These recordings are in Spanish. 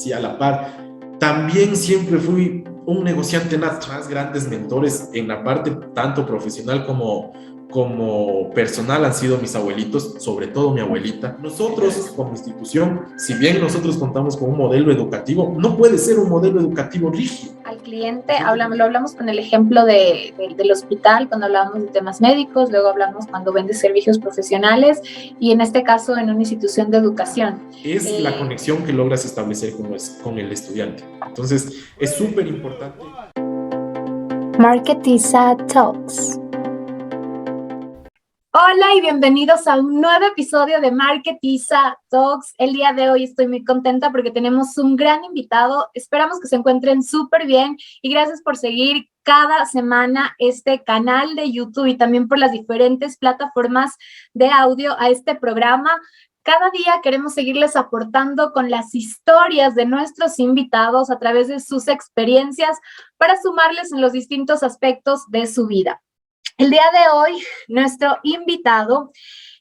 sí, a la par. También siempre fui un negociante nato. Más grandes mentores en la parte tanto profesional como personal han sido mis abuelitos, sobre todo mi abuelita. Nosotros como institución, si bien nosotros contamos con un modelo educativo, no puede ser un modelo educativo rígido. Al cliente, lo hablamos con el ejemplo del hospital, cuando hablamos de temas médicos, luego hablamos cuando vendes servicios profesionales y en este caso en una institución de educación. Es la conexión que logras establecer con el estudiante. Entonces, es súper importante. Marketiza Talks. Hola y bienvenidos a un nuevo episodio de Marketiza Talks. El día de hoy estoy muy contenta porque tenemos un gran invitado. Esperamos que se encuentren súper bien y gracias por seguir cada semana este canal de YouTube y también por las diferentes plataformas de audio a este programa. Cada día queremos seguirles aportando con las historias de nuestros invitados a través de sus experiencias para sumarles en los distintos aspectos de su vida. El día de hoy, nuestro invitado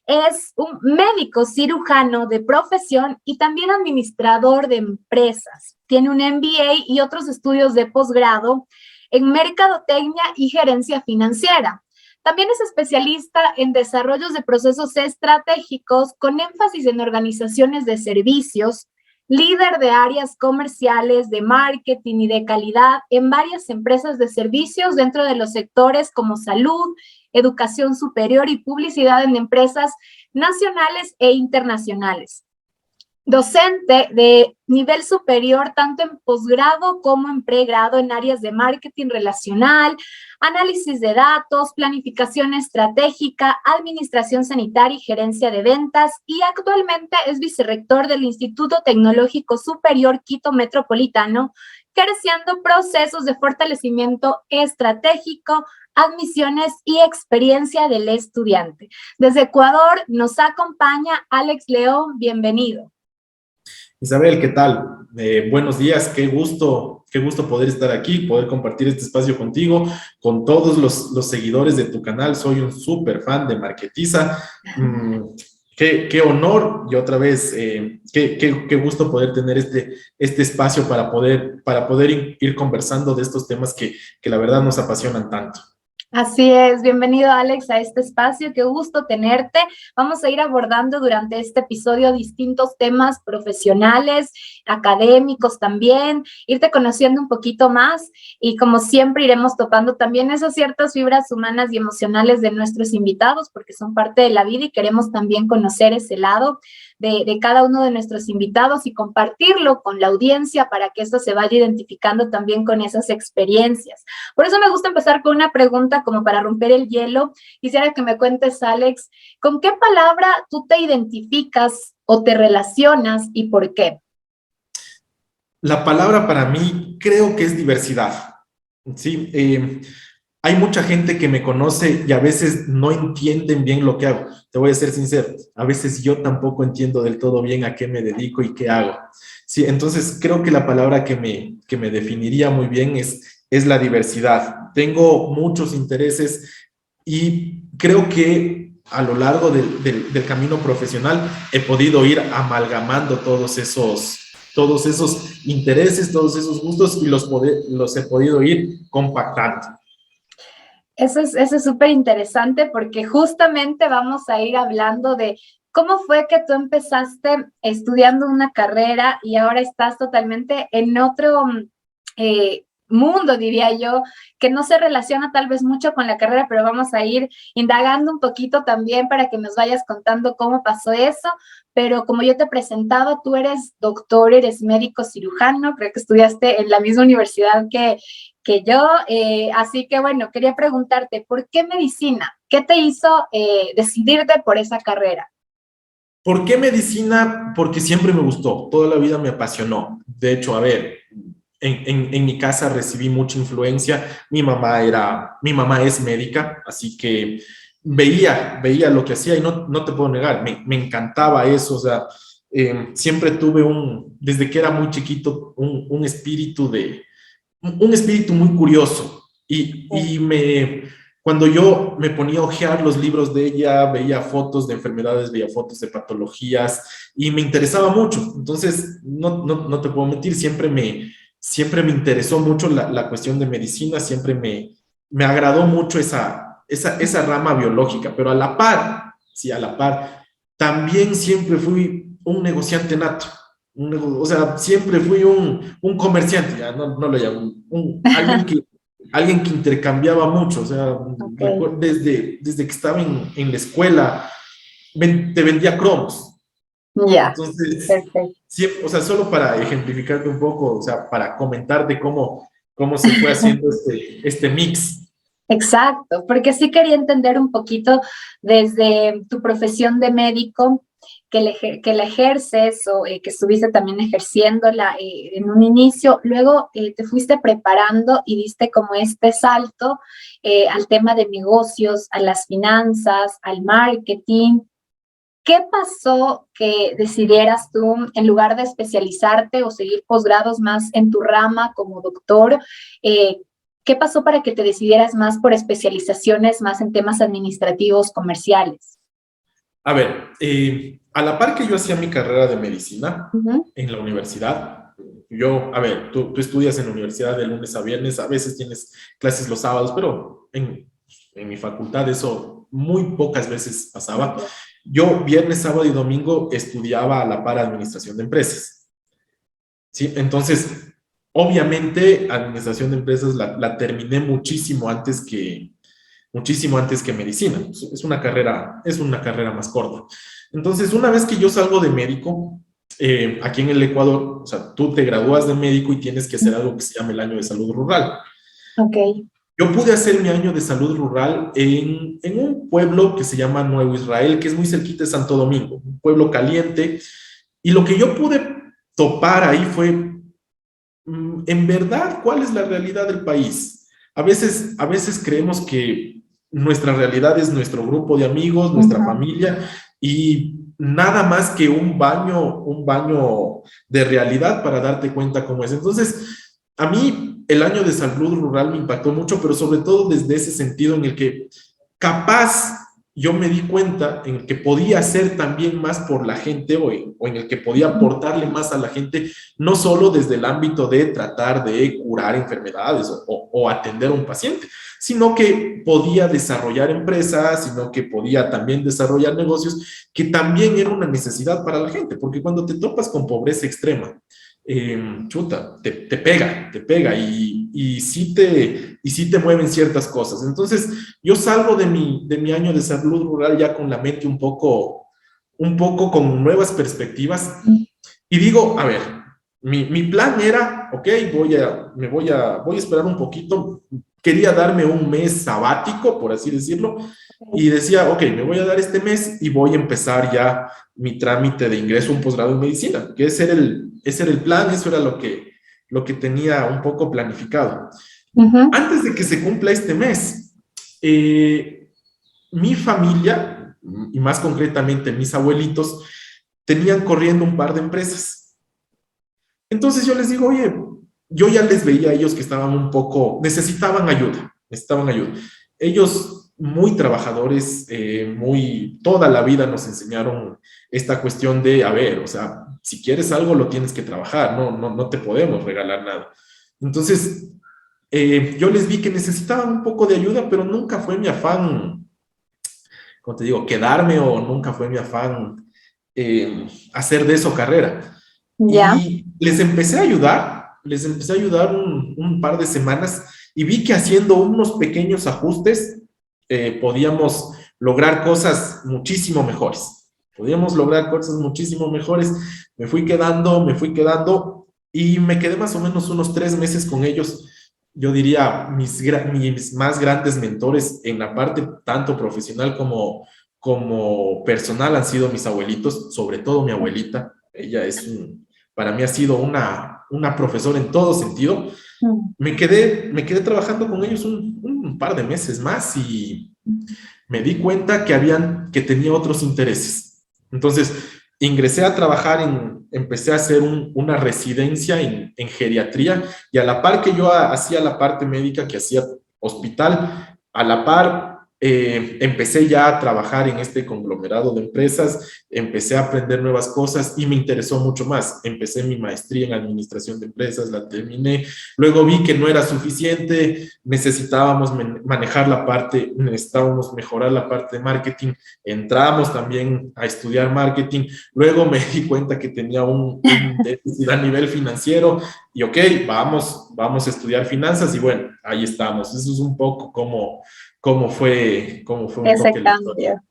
es un médico cirujano de profesión y también administrador de empresas. Tiene un MBA y otros estudios de posgrado en mercadotecnia y gerencia financiera. También es especialista en desarrollos de procesos estratégicos con énfasis en organizaciones de servicios, líder de áreas comerciales, de marketing y de calidad en varias empresas de servicios dentro de los sectores como salud, educación superior y publicidad en empresas nacionales e internacionales. Docente de nivel superior, tanto en posgrado como en pregrado en áreas de marketing relacional, análisis de datos, planificación estratégica, administración sanitaria y gerencia de ventas, y actualmente es vicerrector del Instituto Tecnológico Superior Quito Metropolitano, gerenciando procesos de fortalecimiento estratégico, admisiones y experiencia del estudiante. Desde Ecuador nos acompaña Alex León, bienvenido. Isabel, ¿qué tal? Buenos días, qué gusto poder estar aquí, poder compartir este espacio contigo, con todos los seguidores de tu canal. Soy un súper fan de Marketiza. Qué honor y otra vez, qué gusto poder tener este espacio para poder ir conversando de estos temas que la verdad nos apasionan tanto. Así es, bienvenido Alex a este espacio, qué gusto tenerte. Vamos a ir abordando durante este episodio distintos temas profesionales, académicos también, irte conociendo un poquito más y como siempre iremos topando también esas ciertas fibras humanas y emocionales de nuestros invitados porque son parte de la vida y queremos también conocer ese lado de cada uno de nuestros invitados y compartirlo con la audiencia para que esto se vaya identificando también con esas experiencias. Por eso me gusta empezar con una pregunta como para romper el hielo. Quisiera que me cuentes, Alex, ¿con qué palabra tú te identificas o te relacionas y por qué? La palabra para mí creo que es diversidad. Sí, hay mucha gente que me conoce y a veces no entienden bien lo que hago. Te voy a ser sincero, a veces yo tampoco entiendo del todo bien a qué me dedico y qué hago. Sí, entonces creo que la palabra que me definiría muy bien es la diversidad. Tengo muchos intereses y creo que a lo largo del camino profesional he podido ir amalgamando todos esos intereses, todos esos gustos y los he podido ir compactando. Eso es súper interesante porque justamente vamos a ir hablando de cómo fue que tú empezaste estudiando una carrera y ahora estás totalmente en otro mundo, diría yo, que no se relaciona tal vez mucho con la carrera, pero vamos a ir indagando un poquito también para que nos vayas contando cómo pasó eso. Pero como yo te presentaba, tú eres doctor, eres médico cirujano, creo que estudiaste en la misma universidad que yo, así que bueno, quería preguntarte, ¿por qué medicina? ¿Qué te hizo decidirte por esa carrera? ¿Por qué medicina? Porque siempre me gustó, toda la vida me apasionó. De hecho, a ver, en mi casa recibí mucha influencia. Mi mamá es médica, así que veía lo que hacía y no te puedo negar, me encantaba eso. O sea, siempre tuve desde que era muy chiquito, un espíritu muy curioso y cuando yo me ponía a hojear los libros de ella, veía fotos de enfermedades, veía fotos de patologías y me interesaba mucho. Entonces, no te puedo mentir, siempre me interesó mucho la cuestión de medicina, siempre me agradó mucho esa rama biológica, pero a la par, sí, a la par, también siempre fui un negociante nato. O sea, siempre fui un comerciante, ya no lo llamo, alguien que intercambiaba mucho, o sea, Ok, desde que estaba en la escuela, te vendía cromos. ya, Entonces, perfecto. siempre, o sea, solo para ejemplificarte un poco, o sea, para comentarte cómo se fue haciendo este mix. Exacto, porque sí quería entender un poquito desde tu profesión de médico, que la ejerces o que estuviste también ejerciéndola en un inicio, luego te fuiste preparando y diste como este salto al tema de negocios, a las finanzas, al marketing. ¿Qué pasó que decidieras tú, en lugar de especializarte o seguir posgrados más en tu rama como doctor, eh, qué pasó para que te decidieras más por especializaciones más en temas administrativos, comerciales? A ver, a la par que yo hacía mi carrera de medicina Ujú. en la universidad, a ver, tú estudias en la universidad de lunes a viernes, a veces tienes clases los sábados, pero en mi facultad eso muy pocas veces pasaba. Ok. Yo viernes, sábado y domingo estudiaba a la par administración de empresas, ¿sí? Entonces, obviamente, administración de empresas la terminé muchísimo antes que medicina. Es una carrera más corta. Entonces, una vez que yo salgo de médico, aquí en el Ecuador, o sea, tú te gradúas de médico y tienes que hacer algo que se llama el año de salud rural. Ok. Yo pude hacer mi año de salud rural en un pueblo que se llama Nuevo Israel, que es muy cerquita de Santo Domingo, un pueblo caliente. Y lo que yo pude topar ahí fue, en verdad, ¿cuál es la realidad del país? A veces creemos que nuestra realidad es nuestro grupo de amigos, nuestra Ujú. familia y nada más que un baño de realidad para darte cuenta cómo es. Entonces, a mí el año de salud rural me impactó mucho, pero sobre todo desde ese sentido en el que capaz yo me di cuenta en el que podía hacer también más por la gente o en el que podía aportarle más a la gente, no solo desde el ámbito de tratar de curar enfermedades o atender a un paciente, sino que podía desarrollar empresas, sino que podía también desarrollar negocios, que también era una necesidad para la gente, porque cuando te topas con pobreza extrema, chuta, te pega y sí te mueven ciertas cosas. Entonces, yo salgo de mi año de salud rural ya con la mente un poco con nuevas perspectivas y digo, a ver, mi plan era, ok, voy a esperar un poquito, quería darme un mes sabático, por así decirlo, y decía, ok, me voy a dar este mes y voy a empezar ya mi trámite de ingreso a un posgrado en medicina, que ese era el plan, eso era lo que tenía un poco planificado. Ujú. Antes de que se cumpla este mes, mi familia, y más concretamente mis abuelitos, tenían corriendo un par de empresas. Entonces yo les digo, oye, yo ya les veía a ellos que estaban un poco, necesitaban ayuda. Ellos muy trabajadores, toda la vida nos enseñaron esta cuestión de, a ver, o sea, si quieres algo lo tienes que trabajar, no te podemos regalar nada. Entonces, yo les vi que necesitaban un poco de ayuda, pero nunca fue mi afán, como te digo, quedarme o nunca fue mi afán hacer de eso carrera. Ya. Y les empecé a ayudar un par de semanas y vi que haciendo unos pequeños ajustes podíamos lograr cosas muchísimo mejores. Podíamos lograr cosas muchísimo mejores. Me fui quedando y me quedé más o menos unos 3 meses con ellos. Yo diría mis más grandes mentores en la parte tanto profesional como personal han sido mis abuelitos, sobre todo mi abuelita. Ella para mí ha sido una profesora en todo sentido. Mm. Me quedé trabajando con ellos un par de meses más y me di cuenta que tenía otros intereses. Entonces, ingresé a trabajar empecé a hacer una residencia en geriatría y a la par que yo hacía la parte médica, que hacía hospital, A la par, empecé ya a trabajar en este conglomerado de empresas, empecé a aprender nuevas cosas y me interesó mucho más. Empecé mi maestría en administración de empresas, la terminé, luego vi que no era suficiente, necesitábamos manejar la parte, necesitábamos mejorar la parte de marketing, entramos también a estudiar marketing, luego me di cuenta que tenía un déficit a nivel financiero y ok, vamos a estudiar finanzas y bueno, ahí estamos. Eso es un poco cómo fue un Ese toque la historia. cambio.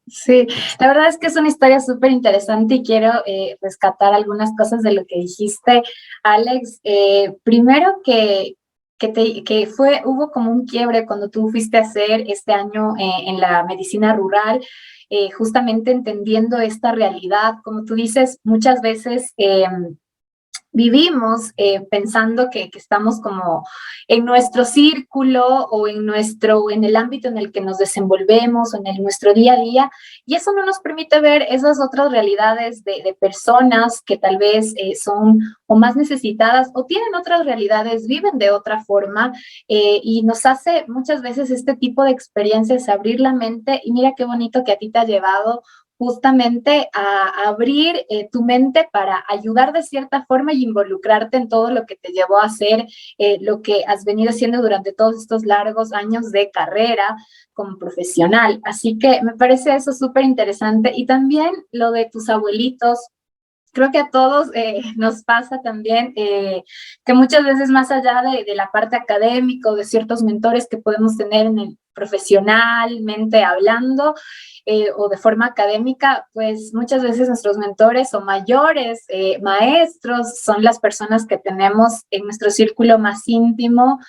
Sí, la verdad es que es una historia súper interesante y quiero rescatar algunas cosas de lo que dijiste, Alex. Primero hubo como un quiebre cuando tú fuiste a hacer este año en la medicina rural, justamente entendiendo esta realidad. Como tú dices, muchas veces vivimos pensando que estamos como en nuestro círculo o en el ámbito en el que nos desenvolvemos o nuestro día a día, y eso no nos permite ver esas otras realidades de personas que tal vez son o más necesitadas o tienen otras realidades, viven de otra forma, y nos hace muchas veces este tipo de experiencias abrir la mente. Y mira qué bonito que a ti te ha llevado justamente a abrir tu mente para ayudar de cierta forma y involucrarte en todo lo que te llevó a hacer lo que has venido haciendo durante todos estos largos años de carrera como profesional. Así que me parece eso súper interesante. Y también lo de tus abuelitos. Creo que a todos nos pasa también que muchas veces más allá de la parte académica o de ciertos mentores que podemos tener en el profesionalmente hablando o de forma académica, pues muchas veces nuestros mentores o mayores maestros son las personas que tenemos en nuestro círculo más íntimo,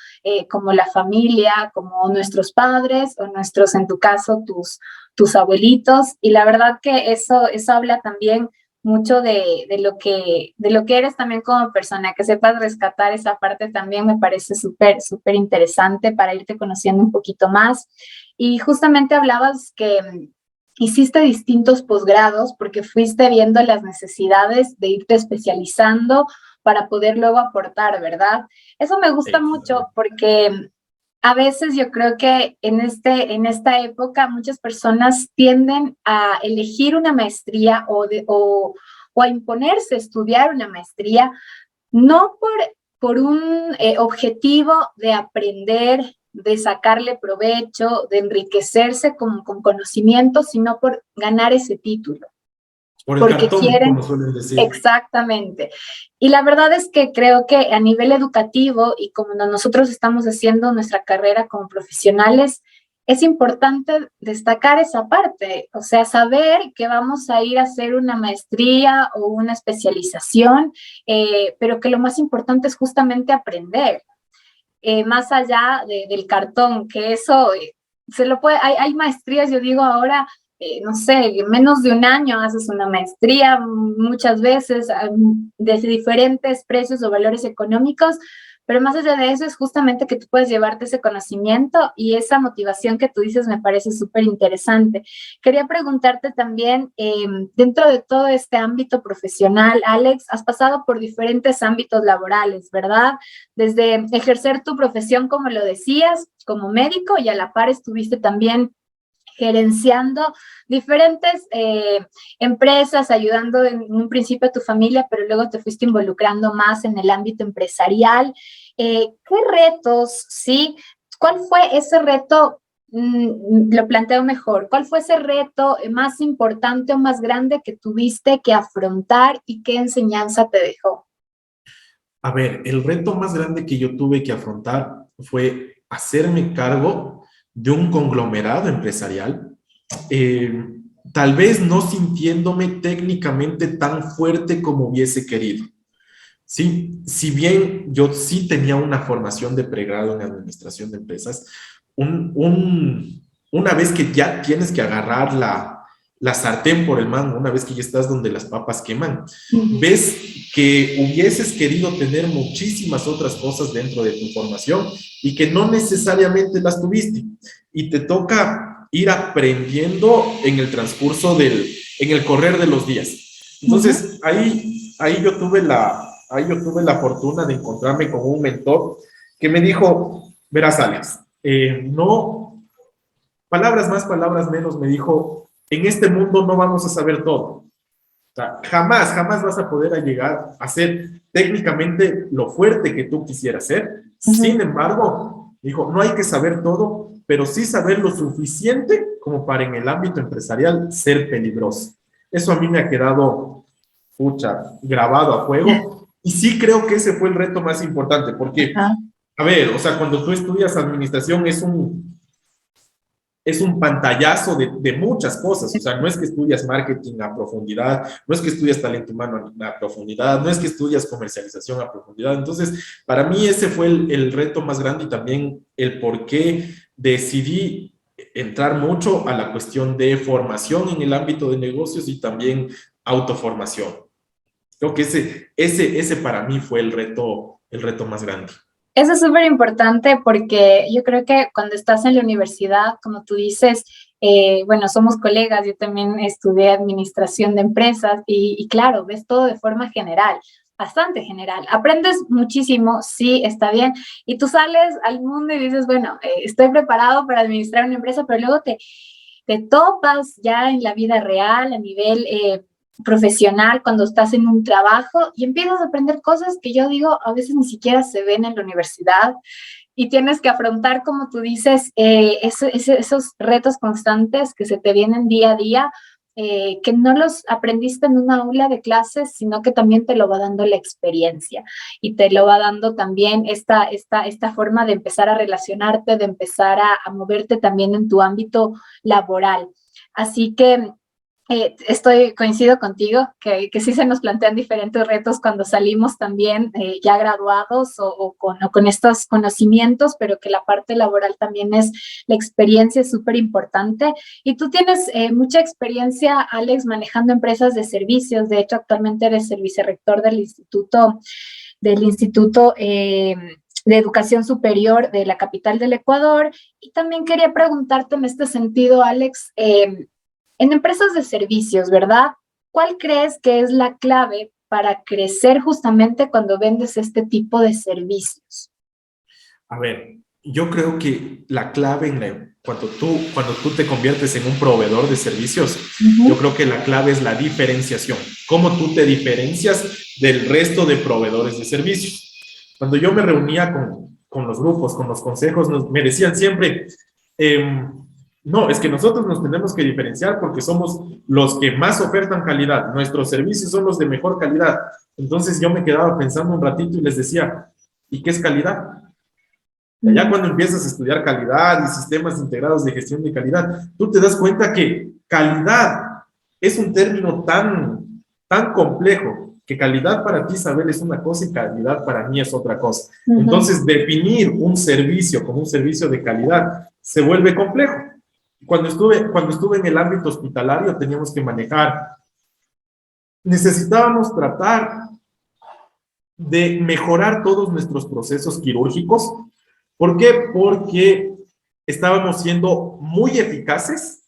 como la familia, como nuestros padres o nuestros, en tu caso, tus abuelitos. Y la verdad que eso habla también mucho de lo que eres también como persona, que sepas rescatar esa parte también me parece súper, súper interesante para irte conociendo un poquito más. Y justamente hablabas que hiciste distintos posgrados porque fuiste viendo las necesidades de irte especializando para poder luego aportar, ¿verdad? Eso me gusta mucho porque a veces yo creo que en esta época muchas personas tienden a elegir una maestría o a imponerse a estudiar una maestría, no por un objetivo de aprender, de sacarle provecho, de enriquecerse con conocimiento, sino por ganar ese título. Por el Porque cartón, quieren, como suelen decir. exactamente. Y la verdad es que creo que a nivel educativo y como nosotros estamos haciendo nuestra carrera como profesionales, es importante destacar esa parte, o sea, saber que vamos a ir a hacer una maestría o una especialización, pero que lo más importante es justamente aprender, más allá del cartón, que eso se lo puede, hay maestrías, yo digo ahora, no sé, en menos de un año haces una maestría, muchas veces de diferentes precios o valores económicos, pero más allá de eso es justamente que tú puedes llevarte ese conocimiento y esa motivación que tú dices me parece súper interesante. Quería preguntarte también, dentro de todo este ámbito profesional, Alex, has pasado por diferentes ámbitos laborales, ¿verdad? Desde ejercer tu profesión, como lo decías, como médico, y a la par estuviste también gerenciando diferentes empresas, ayudando en un principio a tu familia, pero luego te fuiste involucrando más en el ámbito empresarial. ¿Qué retos, sí? ¿Cuál fue ese reto? Lo planteo mejor. ¿Cuál fue ese reto más importante o más grande que tuviste que afrontar y qué enseñanza te dejó? A ver, el reto más grande que yo tuve que afrontar fue hacerme cargo de un conglomerado empresarial, eh, tal vez no sintiéndome técnicamente tan fuerte como hubiese querido. Sí, si bien yo sí tenía una formación de pregrado en administración de empresas, una vez que ya tienes que agarrar la sartén por el mango, una vez que ya estás donde las papas queman, ves que hubieses querido tener muchísimas otras cosas dentro de tu formación y que no necesariamente las tuviste. Y te toca ir aprendiendo en el transcurso en el correr de los días. Entonces, ahí yo tuve la fortuna de encontrarme con un mentor que me dijo, verás, Alex, no palabras más, palabras menos, me dijo, en este mundo no vamos a saber todo. O sea, jamás, jamás vas a poder llegar a ser técnicamente lo fuerte que tú quisieras ser. Sin embargo, dijo, no hay que saber todo, pero sí saber lo suficiente como para en el ámbito empresarial ser peligroso. Eso a mí me ha quedado, pucha, grabado a fuego. Y sí creo que ese fue el reto más importante, porque, Ajá. a ver, o sea, cuando tú estudias administración es un pantallazo de muchas cosas. O sea, no es que estudias marketing a profundidad, no es que estudias talento humano a profundidad, no es que estudias comercialización a profundidad. Entonces, para mí ese fue el reto más grande y también el por qué decidí entrar mucho a la cuestión de formación en el ámbito de negocios y también autoformación. Creo que ese para mí fue el reto más grande. Eso es súper importante porque yo creo que cuando estás en la universidad, como tú dices, bueno, somos colegas, yo también estudié administración de empresas y claro, ves todo de forma general, bastante general. Aprendes muchísimo, sí, está bien, y tú sales al mundo y dices, bueno, estoy preparado para administrar una empresa, pero luego te topas ya en la vida real a nivel profesional, cuando estás en un trabajo y empiezas a aprender cosas que yo digo a veces ni siquiera se ven en la universidad y tienes que afrontar, como tú dices, esos retos constantes que se te vienen día a día, que no los aprendiste en una aula de clases, sino que también te lo va dando la experiencia y te lo va dando también esta forma de empezar a relacionarte, de empezar a moverte también en tu ámbito laboral. Así que coincido contigo que sí se nos plantean diferentes retos cuando salimos también ya graduados o con estos conocimientos, pero que la parte laboral también es la experiencia es súper importante. Y tú tienes mucha experiencia, Alex, manejando empresas de servicios. De hecho, actualmente eres el vicerrector del Instituto de Educación Superior de la capital del Ecuador. Y también quería preguntarte en este sentido, Alex, en empresas de servicios, ¿verdad? ¿Cuál crees que es la clave para crecer justamente cuando vendes este tipo de servicios? A ver, yo creo que la clave cuando tú te conviertes en un proveedor de servicios, yo creo que la clave es la diferenciación. ¿Cómo tú te diferencias del resto de proveedores de servicios? Cuando yo me reunía con los grupos, con los consejos, me decían siempre, no, es que nosotros nos tenemos que diferenciar porque somos los que más ofertan calidad. Nuestros servicios son los de mejor calidad. Entonces yo me quedaba pensando un ratito y les decía, ¿y qué es calidad? Ya cuando empiezas a estudiar calidad y sistemas integrados de gestión de calidad, tú te das cuenta que calidad es un término tan complejo que calidad para ti, Isabel, es una cosa y calidad para mí es otra cosa. Entonces, definir un servicio como un servicio de calidad se vuelve complejo. Cuando estuve en el ámbito hospitalario, teníamos que necesitábamos tratar de mejorar todos nuestros procesos quirúrgicos. ¿Por qué? Porque estábamos siendo muy eficaces,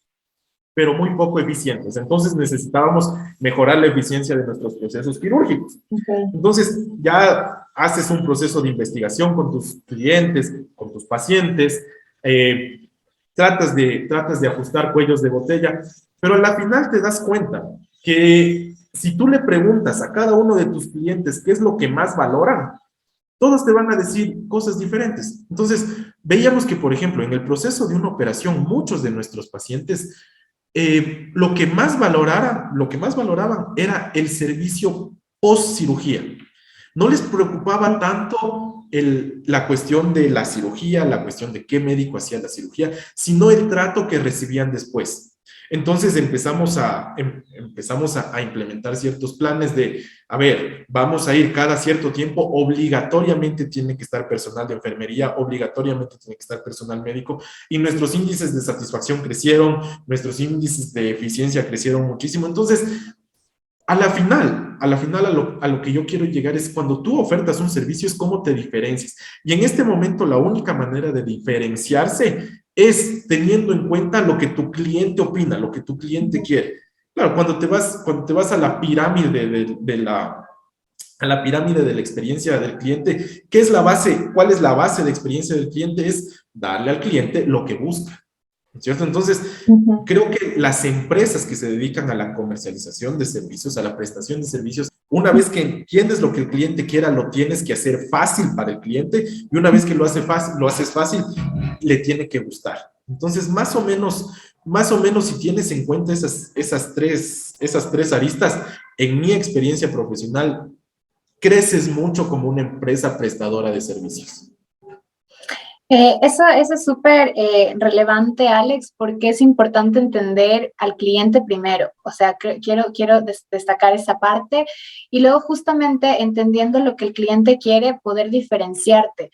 pero muy poco eficientes. Entonces necesitábamos mejorar la eficiencia de nuestros procesos quirúrgicos. Entonces ya haces un proceso de investigación con tus clientes, con tus pacientes, tratas de ajustar cuellos de botella, pero a la final te das cuenta que si tú le preguntas a cada uno de tus clientes qué es lo que más valoran, todos te van a decir cosas diferentes. Entonces, veíamos que, por ejemplo, en el proceso de una operación, muchos de nuestros pacientes, lo que más valoraban era el servicio post cirugía. No les preocupaba tanto la cuestión de la cirugía, la cuestión de qué médico hacía la cirugía, sino el trato que recibían después. Entonces empezamos a implementar ciertos planes de, a ver, vamos a ir cada cierto tiempo, obligatoriamente tiene que estar personal de enfermería, obligatoriamente tiene que estar personal médico, y nuestros índices de satisfacción crecieron, nuestros índices de eficiencia crecieron muchísimo. Entonces, a lo que yo quiero llegar es cuando tú ofertas un servicio es cómo te diferencias. Y en este momento la única manera de diferenciarse es teniendo en cuenta lo que tu cliente opina, lo que tu cliente quiere. Claro, cuando te vas a la pirámide a la pirámide de la experiencia del cliente, ¿qué es la base? ¿Cuál es la base de experiencia del cliente? Es darle al cliente lo que busca. ¿cierto? Entonces, Ujú. creo que las empresas que se dedican a la comercialización de servicios, a la prestación de servicios, una vez que entiendes lo que el cliente quiera, lo tienes que hacer fácil para el cliente y una vez que lo haces fácil, le tiene que gustar. Entonces, más o menos si tienes en cuenta esas tres aristas, en mi experiencia profesional, creces mucho como una empresa prestadora de servicios. Eso es súper relevante, Alex, porque es importante entender al cliente primero. O sea, quiero destacar esa parte y luego justamente entendiendo lo que el cliente quiere, poder diferenciarte.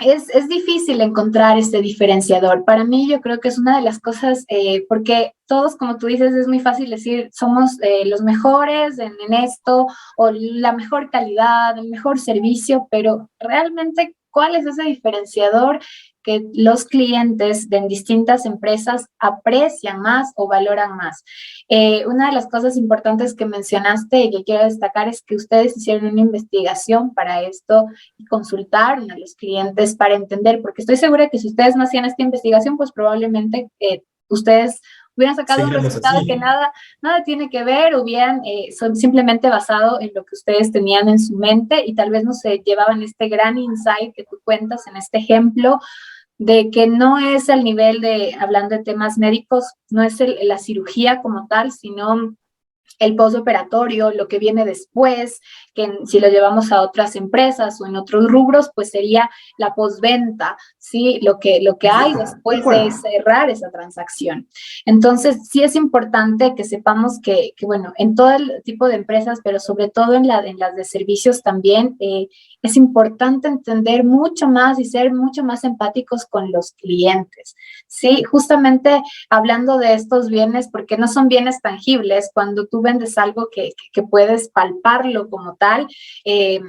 Es difícil encontrar este diferenciador. Para mí yo creo que es una de las cosas, porque todos, como tú dices, es muy fácil decir, somos los mejores en esto, o la mejor calidad, el mejor servicio, pero realmente, ¿cuál es ese diferenciador que los clientes de distintas empresas aprecian más o valoran más? Una de las cosas importantes que mencionaste y que quiero destacar es que ustedes hicieron una investigación para esto y consultaron a los clientes para entender, porque estoy segura que si ustedes no hacían esta investigación, pues probablemente ustedes hubieran sacado un Seguimos resultado que así. nada tiene que ver, hubieran son simplemente basado en lo que ustedes tenían en su mente y tal vez no se llevaban este gran insight que tú cuentas en este ejemplo de que no es el nivel de, hablando de temas médicos, no es la cirugía como tal, sino el postoperatorio, lo que viene después, que si lo llevamos a otras empresas o en otros rubros, pues sería la postventa, ¿sí? Lo que hay Exacto, tal después de cual. cerrar esa transacción. Entonces, sí es importante que sepamos bueno, en todo el tipo de empresas, pero sobre todo en las de servicios también, es importante entender mucho más y ser mucho más empáticos con los clientes, ¿sí? Justamente hablando de estos bienes, porque no son bienes tangibles, cuando tú vendes algo que puedes palparlo como tal, eh,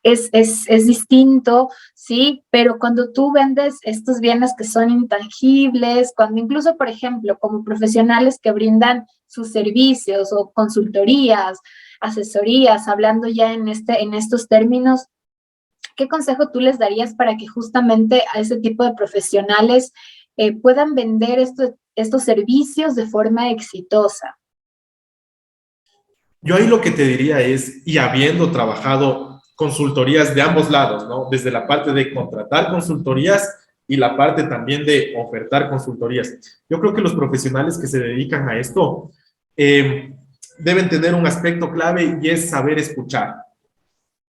es distinto, ¿sí? Pero cuando tú vendes estos bienes que son intangibles, cuando incluso, por ejemplo, como profesionales que brindan sus servicios o consultorías, asesorías, hablando ya en estos términos, ¿qué consejo tú les darías para que justamente a ese tipo de profesionales puedan vender estos servicios de forma exitosa? Yo ahí lo que te diría es, y habiendo trabajado consultorías de ambos lados, ¿no? Desde la parte de contratar consultorías y la parte también de ofertar consultorías. Yo creo que los profesionales que se dedican a esto deben tener un aspecto clave y es saber escuchar.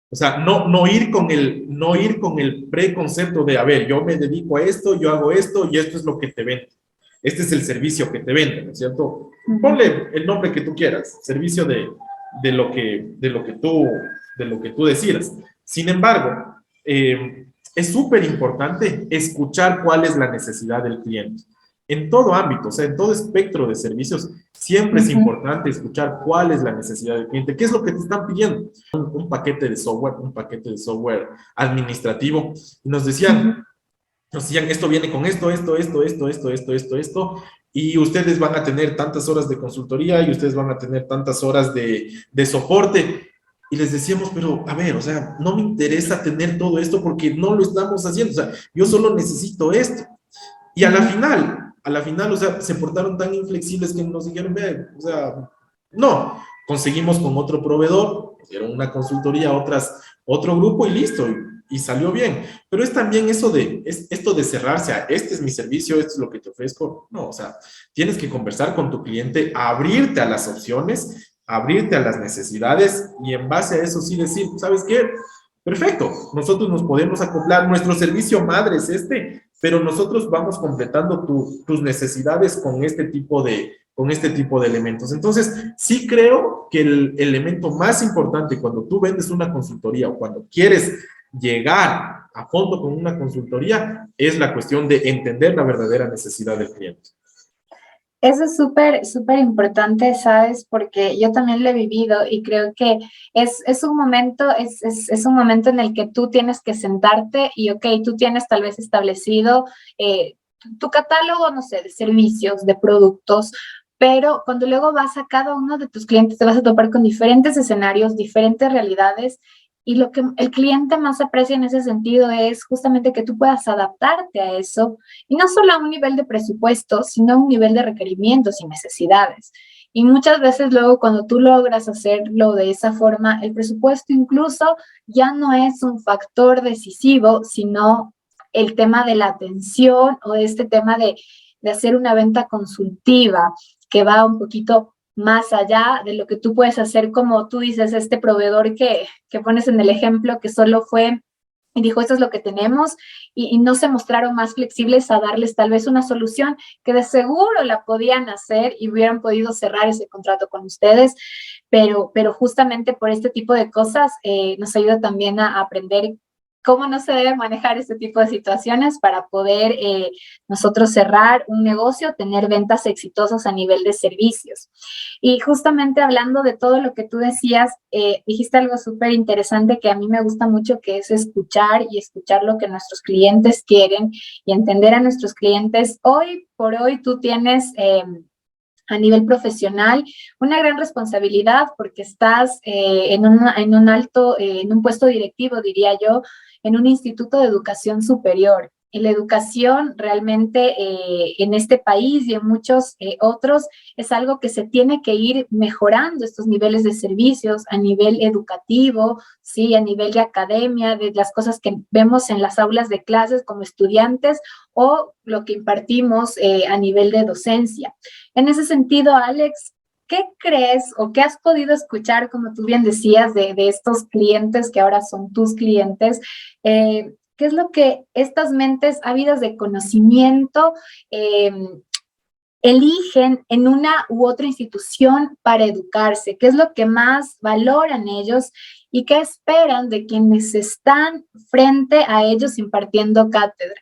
O sea, no ir con el preconcepto de, a ver, yo me dedico a esto, yo hago esto y esto es lo que te vendo. Este es el servicio que te venden, ¿no es cierto? Ujú, Ponle el nombre que tú quieras, servicio de lo que tú decidas. Sin embargo, es súper importante escuchar cuál es la necesidad del cliente. En todo ámbito, o sea, en todo espectro de servicios, siempre es ujú, importante escuchar cuál es la necesidad del cliente, qué es lo que te están pidiendo. Un paquete de software administrativo, y ujú. nos decían, esto viene con esto, y ustedes van a tener tantas horas de consultoría y ustedes van a tener tantas horas de soporte. Y les decíamos, pero a ver, o sea, no me interesa tener todo esto porque no lo estamos haciendo, o sea, yo solo necesito esto. Y Ujú. a la final, o sea, se portaron tan inflexibles que nos dijeron, ve, o sea, no, conseguimos con otro proveedor, hicieron una consultoría, otro grupo y listo, y salió bien. Pero es también esto de cerrarse a, este es mi servicio, esto es lo que te ofrezco. No, o sea, tienes que conversar con tu cliente, abrirte a las opciones, abrirte a las necesidades y en base a eso sí decir, ¿sabes qué? Perfecto, nosotros nos podemos acoplar, nuestro servicio madre es este, pero nosotros vamos completando tus necesidades con este tipo de elementos. Entonces, sí creo que el elemento más importante cuando tú vendes una consultoría o cuando quieres llegar a fondo con una consultoría es la cuestión de entender la verdadera necesidad del cliente. Eso es súper, súper importante, ¿sabes? Porque yo también lo he vivido y creo que es un momento, es un momento en el que tú tienes que sentarte y, ok, tú tienes tal vez establecido tu catálogo, no sé, de servicios, de productos, pero cuando luego vas a cada uno de tus clientes te vas a topar con diferentes escenarios, diferentes realidades Y lo que el cliente más aprecia en ese sentido es justamente que tú puedas adaptarte a eso, y no solo a un nivel de presupuesto, sino a un nivel de requerimientos y necesidades. Y muchas veces luego cuando tú logras hacerlo de esa forma, el presupuesto incluso ya no es un factor decisivo, sino el tema de la atención o este tema de hacer una venta consultiva que va un poquito más allá de lo que tú puedes hacer, como tú dices, este proveedor que pones en el ejemplo, que solo fue y dijo, esto es lo que tenemos, y no se mostraron más flexibles a darles tal vez una solución que de seguro la podían hacer y hubieran podido cerrar ese contrato con ustedes, pero justamente por este tipo de cosas nos ayuda también a aprender cómo no se debe manejar este tipo de situaciones para poder nosotros cerrar un negocio, tener ventas exitosas a nivel de servicios. Y justamente hablando de todo lo que tú decías, dijiste algo súper interesante que a mí me gusta mucho, que es escuchar y escuchar lo que nuestros clientes quieren y entender a nuestros clientes. Hoy por hoy tú tienes a nivel profesional una gran responsabilidad porque estás en un alto, en un puesto directivo, diría yo, en un instituto de educación superior. Y la educación realmente en este país y en muchos otros es algo que se tiene que ir mejorando estos niveles de servicios a nivel educativo, sí, a nivel de academia, de las cosas que vemos en las aulas de clases como estudiantes o lo que impartimos a nivel de docencia. En ese sentido, Alex, ¿qué crees o qué has podido escuchar, como tú bien decías, de estos clientes que ahora son tus clientes? ¿Qué es lo que estas mentes ávidas de conocimiento eh, eligen en una u otra institución para educarse? ¿Qué es lo que más valoran ellos y qué esperan de quienes están frente a ellos impartiendo cátedra?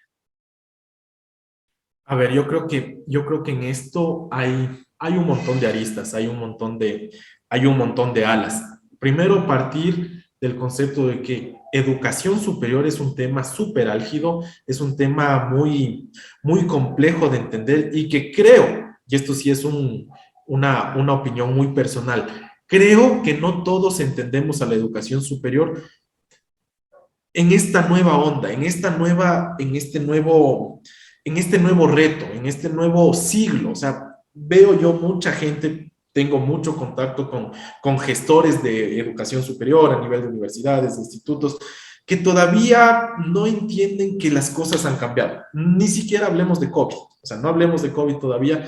A ver, yo creo que en esto hay un montón de aristas, hay un montón de alas. Primero, partir del concepto de que educación superior es un tema súper álgido, es un tema muy, muy complejo de entender y que creo, y esto sí es una opinión muy personal, creo que no todos entendemos a la educación superior en esta nueva onda, en este nuevo reto, en este nuevo siglo. O sea, veo yo mucha gente, tengo mucho contacto con gestores de educación superior a nivel de universidades, de institutos, que todavía no entienden que las cosas han cambiado. Ni siquiera hablemos de COVID, o sea, no hablemos de COVID todavía,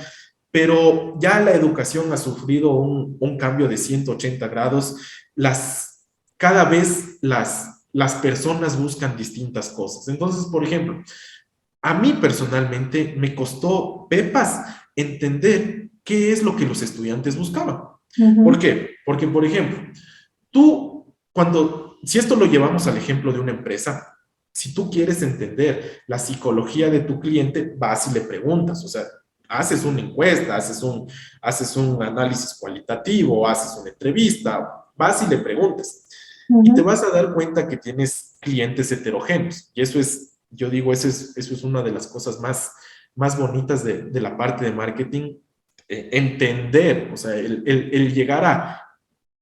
pero ya la educación ha sufrido un cambio de 180 grados. Cada vez las personas buscan distintas cosas. Entonces, por ejemplo, a mí personalmente me costó pepas entender qué es lo que los estudiantes buscaban. ¿Por Ujú. qué? Porque, por ejemplo, si esto lo llevamos al ejemplo de una empresa, si tú quieres entender la psicología de tu cliente, vas y le preguntas, o sea, haces una encuesta, haces un análisis cualitativo, haces una entrevista, vas y le preguntas. Y te Ujú. vas a dar cuenta que tienes clientes heterogéneos. Y eso es, yo digo, eso es una de las cosas más bonitas de la parte de marketing, entender, o sea, el llegar a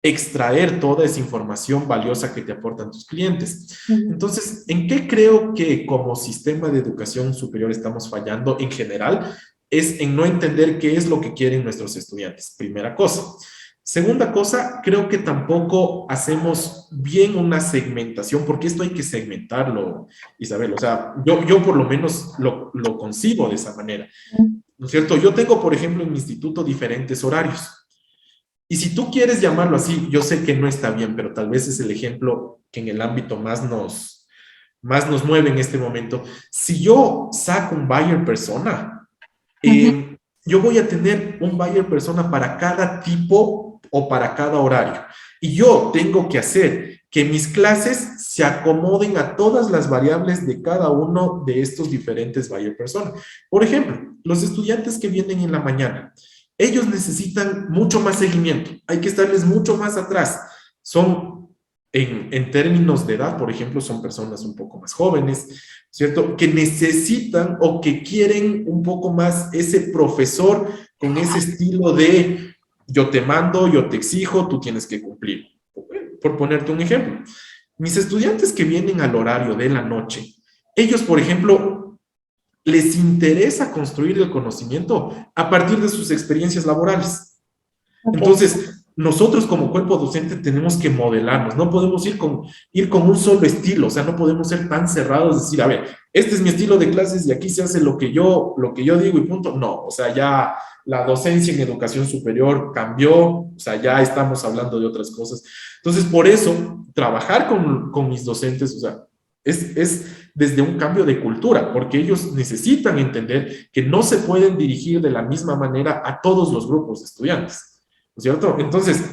extraer toda esa información valiosa que te aportan tus clientes. Ujú. Entonces, ¿en qué creo que como sistema de educación superior estamos fallando en general? Es en no entender qué es lo que quieren nuestros estudiantes, primera cosa. Segunda cosa, creo que tampoco hacemos bien una segmentación, porque esto hay que segmentarlo, Isabel. O sea, yo por lo menos lo concibo de esa manera, ¿no es cierto? Yo tengo, por ejemplo, en mi instituto diferentes horarios. Y si tú quieres llamarlo así, yo sé que no está bien, pero tal vez es el ejemplo que en el ámbito más nos mueve en este momento. Si yo saco un buyer persona, Ujú. yo voy a tener un buyer persona para cada tipo o para cada horario. Y yo tengo que hacer que mis clases se acomoden a todas las variables de cada uno de estos diferentes buyer persona. Por ejemplo, los estudiantes que vienen en la mañana, ellos necesitan mucho más seguimiento, hay que estarles mucho más atrás. Son, en términos de edad, por ejemplo, son personas un poco más jóvenes, ¿cierto? Que necesitan o que quieren un poco más ese profesor con ese estilo de yo te mando, yo te exijo, tú tienes que cumplir, por ponerte un ejemplo. Mis estudiantes que vienen al horario de la noche, ellos, por ejemplo, les interesa construir el conocimiento a partir de sus experiencias laborales. Ok. Entonces, nosotros como cuerpo docente tenemos que modelarnos, no podemos ir con un solo estilo, o sea, no podemos ser tan cerrados, decir, a ver, este es mi estilo de clases y aquí se hace lo que yo digo y punto. No, o sea, ya la docencia en educación superior cambió, o sea, ya estamos hablando de otras cosas. Entonces, por eso, trabajar con mis docentes, o sea, es desde un cambio de cultura, porque ellos necesitan entender que no se pueden dirigir de la misma manera a todos los grupos de estudiantes. ¿No es cierto? Entonces,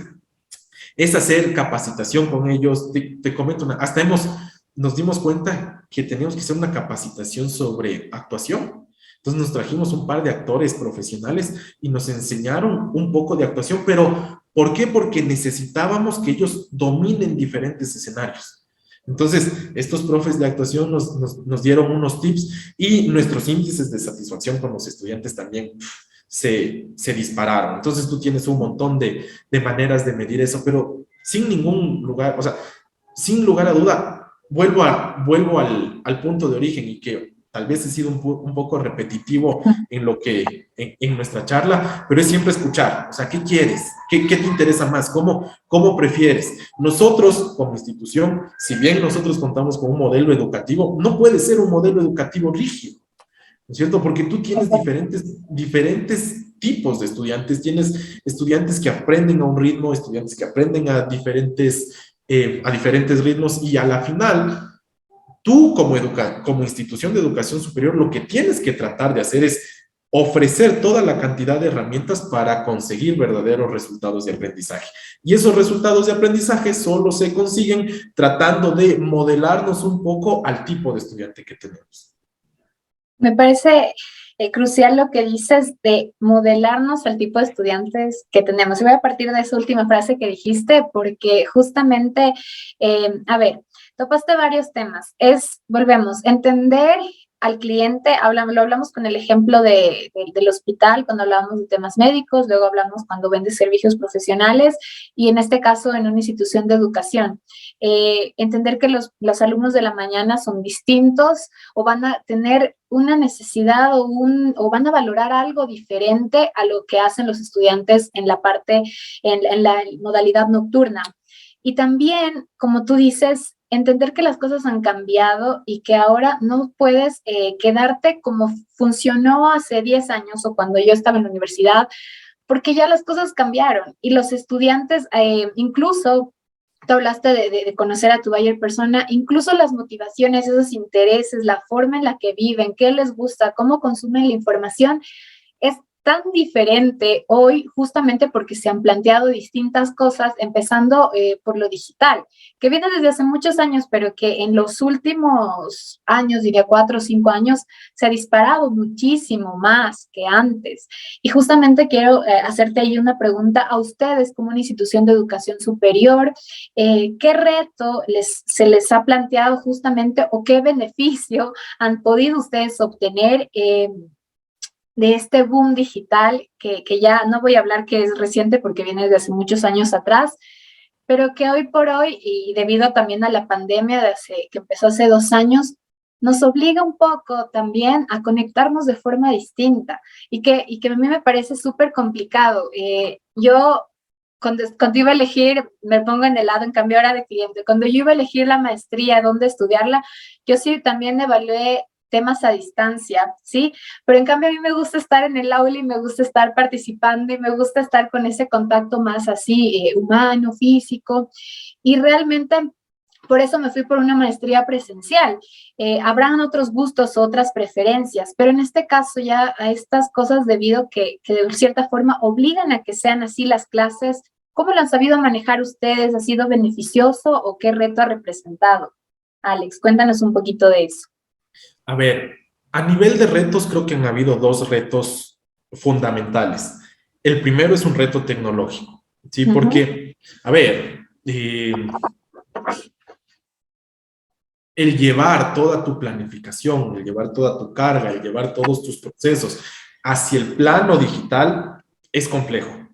es hacer capacitación con ellos. Te comento, hasta nos dimos cuenta que teníamos que hacer una capacitación sobre actuación. Entonces nos trajimos un par de actores profesionales y nos enseñaron un poco de actuación, pero ¿por qué? Porque necesitábamos que ellos dominen diferentes escenarios. Entonces, estos profes de actuación nos dieron unos tips y nuestros índices de satisfacción con los estudiantes también se dispararon. Entonces tú tienes un montón de maneras de medir eso, pero sin ningún lugar, o sea, sin lugar a duda, vuelvo al punto de origen y que tal vez he sido un poco repetitivo en lo que, en nuestra charla, pero es siempre escuchar, o sea, ¿qué quieres? ¿Qué te interesa más? ¿Cómo prefieres? Nosotros, como institución, si bien nosotros contamos con un modelo educativo, no puede ser un modelo educativo rígido. ¿No es cierto? Porque tú tienes diferentes tipos de estudiantes. Tienes estudiantes que aprenden a un ritmo, estudiantes que aprenden a diferentes ritmos y a la final, tú como institución de educación superior, lo que tienes que tratar de hacer es ofrecer toda la cantidad de herramientas para conseguir verdaderos resultados de aprendizaje. Y esos resultados de aprendizaje solo se consiguen tratando de modelarnos un poco al tipo de estudiante que tenemos. Me parece crucial lo que dices de modelarnos al tipo de estudiantes que tenemos. Y voy a partir de esa última frase que dijiste, porque justamente, a ver, topaste varios temas. Volvemos, entender al cliente, lo hablamos con el ejemplo del hospital, cuando hablábamos de temas médicos, luego hablamos cuando vendes servicios profesionales y en este caso en una institución de educación. Entender que los alumnos de la mañana son distintos o van a tener una necesidad o van a valorar algo diferente a lo que hacen los estudiantes en la en la modalidad nocturna. Y también, como tú dices, entender que las cosas han cambiado y que ahora no puedes quedarte como funcionó hace 10 años o cuando yo estaba en la universidad, porque ya las cosas cambiaron y los estudiantes, incluso tú hablaste de conocer a tu buyer persona, incluso las motivaciones, esos intereses, la forma en la que viven, qué les gusta, cómo consumen la información, es tan diferente hoy justamente porque se han planteado distintas cosas, empezando por lo digital, que viene desde hace muchos años, pero que en los últimos años, diría 4 o 5 años, se ha disparado muchísimo más que antes. Y justamente quiero hacerte ahí una pregunta a ustedes como una institución de educación superior, ¿qué reto se les ha planteado justamente o qué beneficio han podido ustedes obtener de este boom digital que ya no voy a hablar que es reciente porque viene desde hace muchos años atrás, pero que hoy por hoy, y debido también a la pandemia que empezó hace 2 años, nos obliga un poco también a conectarnos de forma distinta y que a mí me parece súper complicado. Yo, cuando iba a elegir, me pongo en el lado, en cambio ahora de cliente, cuando yo iba a elegir la maestría, dónde estudiarla, yo sí también evalué temas a distancia, ¿sí? Pero en cambio a mí me gusta estar en el aula y me gusta estar participando y me gusta estar con ese contacto más así, humano, físico, y realmente por eso me fui por una maestría presencial. Habrán otros gustos, otras preferencias, pero en este caso ya a estas cosas debido que de cierta forma obligan a que sean así las clases, ¿cómo lo han sabido manejar ustedes? ¿Ha sido beneficioso o qué reto ha representado? Alex, cuéntanos un poquito de eso. A ver, a nivel de retos, creo que han habido dos retos fundamentales. El primero es un reto tecnológico, ¿sí? Porque, a ver, el llevar toda tu planificación, el llevar toda tu carga, el llevar todos tus procesos hacia el plano digital es complejo.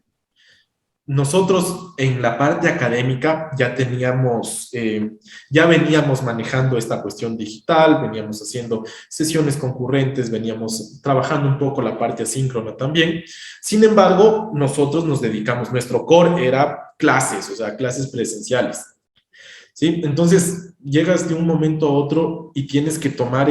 nosotros en la parte académica ya teníamos, ya veníamos manejando esta cuestión digital, veníamos haciendo sesiones concurrentes, veníamos trabajando un poco la parte asíncrona también. Sin embargo, nosotros nos dedicamos, nuestro core era clases, o sea, clases presenciales. ¿Sí? Entonces, llegas de un momento a otro y tienes que tomar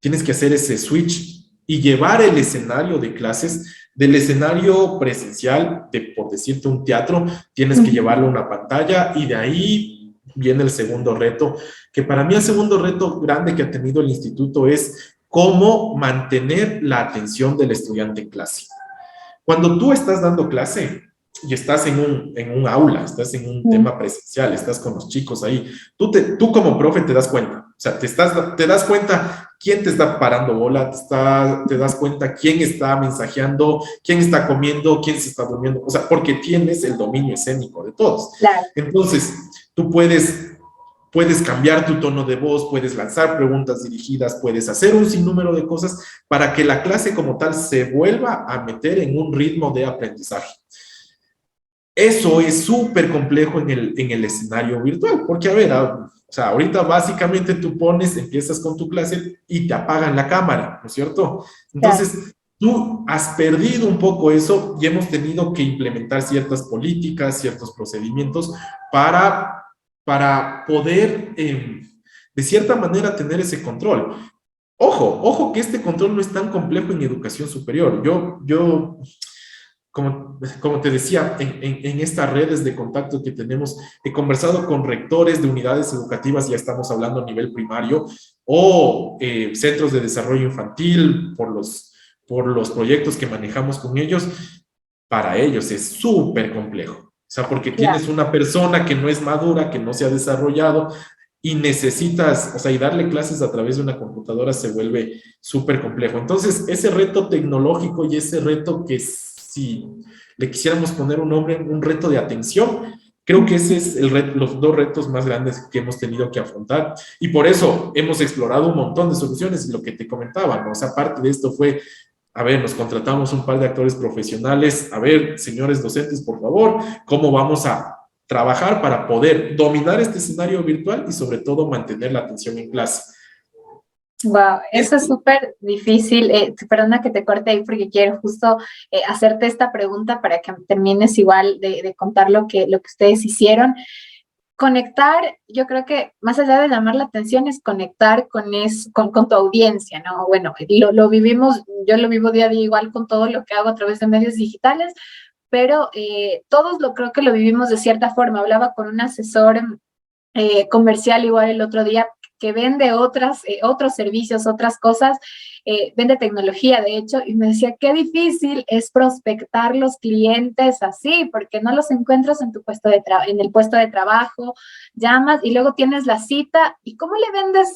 tienes que hacer ese switch y llevar el escenario de clases del escenario presencial, por decirte un teatro, tienes que llevarlo a una pantalla y de ahí viene el segundo reto, que para mí el segundo reto grande que ha tenido el instituto es cómo mantener la atención del estudiante en clase. Cuando tú estás dando clase y estás en un aula, estás en un tema presencial, estás con los chicos ahí, tú como profe te das cuenta, o sea, te das cuenta quién te está parando bola, te das cuenta quién está mensajeando, quién está comiendo, quién se está durmiendo, o sea, porque tienes el dominio escénico de todos. Claro. Entonces, tú puedes cambiar tu tono de voz, puedes lanzar preguntas dirigidas, puedes hacer un sinnúmero de cosas para que la clase como tal se vuelva a meter en un ritmo de aprendizaje. Eso es súper complejo en el escenario virtual, porque a ver, o sea, ahorita básicamente tú empiezas con tu clase y te apagan la cámara, ¿no es cierto? Entonces, tú has perdido un poco eso y hemos tenido que implementar ciertas políticas, ciertos procedimientos para poder, de cierta manera, tener ese control. Ojo que este control no es tan complejo en educación superior. Como te decía, en estas redes de contacto que tenemos, he conversado con rectores de unidades educativas, ya estamos hablando a nivel primario, o centros de desarrollo infantil, por los proyectos que manejamos con ellos. Para ellos es súper complejo. O sea, porque tienes una persona que no es madura, que no se ha desarrollado, y necesitas, o sea, y darle clases a través de una computadora se vuelve súper complejo. Entonces, ese reto tecnológico y ese reto que si le quisiéramos poner un nombre, un reto de atención, creo que ese es los dos retos más grandes que hemos tenido que afrontar. Y por eso hemos explorado un montón de soluciones, lo que te comentaba, ¿no? O sea, parte de esto fue, a ver, nos contratamos un par de actores profesionales, a ver, señores docentes, por favor, ¿cómo vamos a trabajar para poder dominar este escenario virtual y sobre todo mantener la atención en clase? Wow, eso es súper difícil. Perdona que te corte ahí porque quiero justo hacerte esta pregunta para que termines igual de contar lo que ustedes hicieron. Conectar, yo creo que más allá de llamar la atención es conectar con tu audiencia, ¿no? Bueno, lo vivimos, yo lo vivo día a día igual con todo lo que hago a través de medios digitales, pero todos creo que lo vivimos de cierta forma. Hablaba con un asesor comercial igual el otro día que vende otros servicios, otras cosas, vende tecnología, de hecho, y me decía, qué difícil es prospectar los clientes así, porque no los encuentras en en el puesto de trabajo, llamas y luego tienes la cita, y ¿cómo le vendes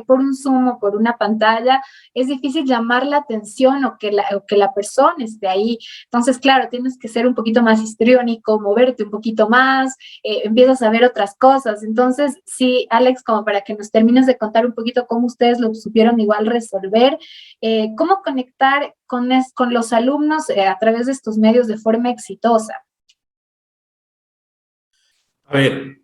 por un Zoom o por una pantalla? Es difícil llamar la atención o que la persona esté ahí. Entonces, claro, tienes que ser un poquito más histriónico, moverte un poquito más, empiezas a ver otras cosas. Entonces, sí, Alex, como para que nos termines de contar un poquito cómo ustedes lo supieron igual resolver, cómo conectar con los alumnos a través de estos medios de forma exitosa. A ver,